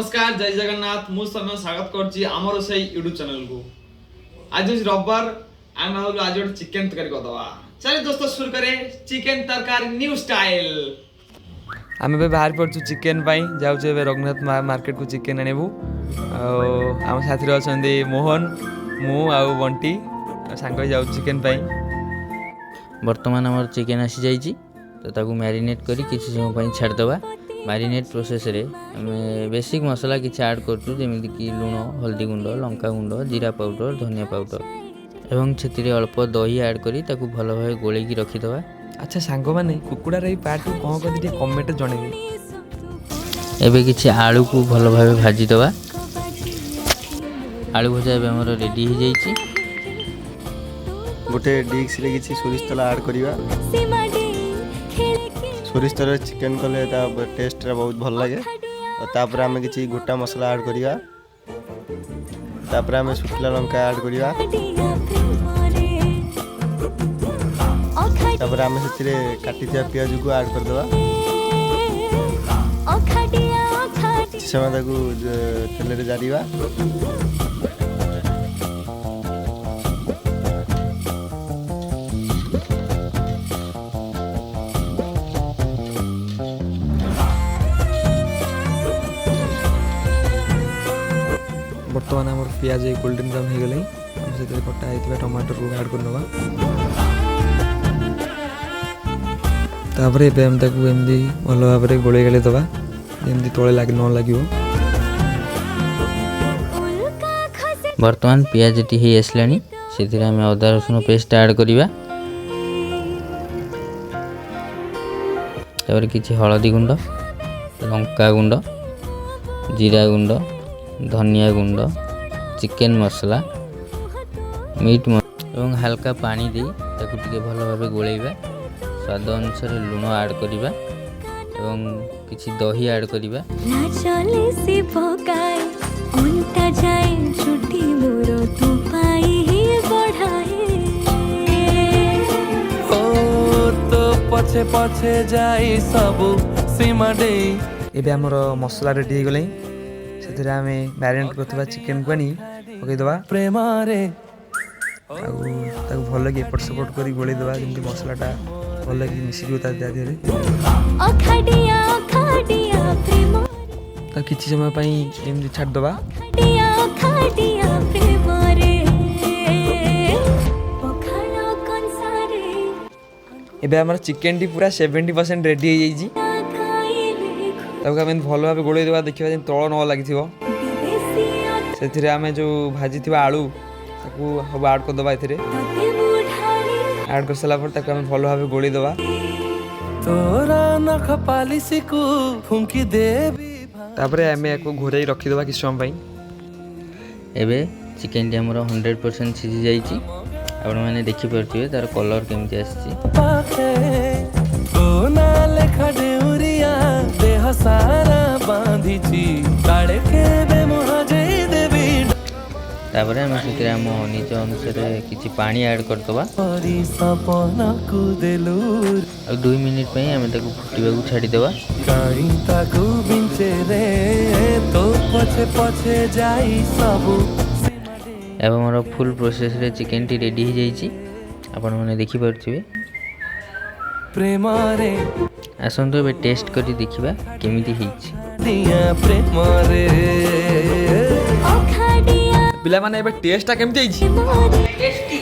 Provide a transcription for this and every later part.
नमस्कार जय जगन्नाथ मु समय स्वागत करछि हमर से यूट्यूब चैनल को। आज रविवार आम आज गोटे चिकेन तरकारी करदवा। चलिए दोस्तों शुरू करें चिकेन तरकारी न्यू स्टाइल। आम बाहर पड़छु चिकेन पाई जाउछु एबे रघुनाथ मार्केट को चिकेन आनेबु। आम साथी रे अछंदी मोहन मु आ बंटी सांग जाउ चिकेन पाई। वर्तमान हमर चिकेन आसी जाइछि तो ताकू मैरिनेट करी किछि समय पाई छाड़ दबा। मैरिनेट प्रोसेस रे हमें बेसिक मसला किछि ऐड करछु जेमिति कि लूण हल्दी गुंड लंका गुंड जीरा पाउडर धनिया पाउडर एवं छेतिरे अल्प दही ऐड करी ताकू भलो भाबे गोळेई की रखि दबा। अच्छा सांग माने कुकुडा रे पार्ट कोन कथि के कमेंट जणेबे। एबे किछि आलू को भलो भाबे भाजी दबा। आलू भजा एबे हमर रेडी हो जाइछि। गोटे डिश रे किछि सोरिष तेल ऐड करिवा। सोरिष तेल चिकेन कले ता टेस्ट रे बहुत भल लागे। और तापर हमें किछि गोटा मसला ऐड करिवा। तापर हमें सुखला लंका ऐड करिवा। तापर हमें सेतिरे काटी दिया प्याज को ऐड कर देबा। समय ताकू तेल रे जारीवा। बर्तमान आम पियाज गोल्डन ब्राउन हो गले से कटा होता टमाटर को ऐड कर नवा। तापर एमती भल भाव में गोले गाली दबा जमी तले लग न लगे। वर्तमान पियाज टी हो आसलानी से अदा रसुण पेस्ट ऐड करिवा। तापर किछि हळदी गुंड लंका गुंड जीरा गुंड धनिया गुंड चिकेन मसला मीट एवं हल्का पानी दे ताकू टिके भल भाबे गोलेइबा। स्वाद अनुसार लूण ऐड करिबा एवं किछि दही ऐड करिबा। ना चले से पकाए उल्टा जाए छुट्टी मोरो तू पाई ही बढ़ाए ओ तो पछे पछे जाई सब सीमा दे। एबे हमर मसला रेडी हो गले से मैरिनेट करथिबा चिकेन को आनी पकई दबा प्रेम रे भल लगे एपट सेपट कर गोली दबा जमी मसलाटा भल लगे मिसी जो देहरे किसी समय एमती छाड़ दबा। एबे हमर चिकेन टी पूरा 70% रेडी हो जाइछि। भल भाव गोल देवा देखा तल न लगी से आम जो भाजी थी आलू सब ऐड करदे ऐड कर सारा भल भाव गोली दबा। तापर आम या घोराई रखीदे किस समय। एबे चिकेन टी हमर 100% सिझी जाइछि। आपण माने देखि परथिबे तार कलर केमति आछि। तापर हम से आम निज अनुसार किछि पानी ऐड कर दबा। 2 मिनिट पे हम ताकू फुटिबा को छाडी देबा। अब हमर फुल प्रोसेस रे चिकेन टी रेडी हो जाइछि। आपण माने देखि परथिबे। प्रेम रे आसंतो एबे टेस्ट करी देखिबा केमिति हिछि। प्रेम रे पिला माने एबे टेस्टटा केमिति हिछि। टेस्टी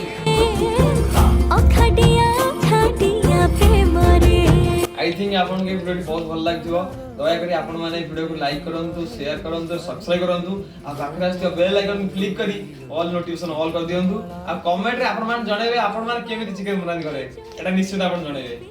आई थिंक आपन के वीडियो बहुत भल लागथिबो। दया करी आपन माने वीडियो को लाइक करंतु शेयर करंतु सब्सक्राइब करंतु आ पाखरे आस्ते बेल आइकन क्लिक करी ऑल नोटिफिकेशन ऑल कर दियंतु। आ कमेंट रे आपन मान जणेबे आपन मान केमिति चिकेन बनानी करे एटा निश्चित आपन जणेबे।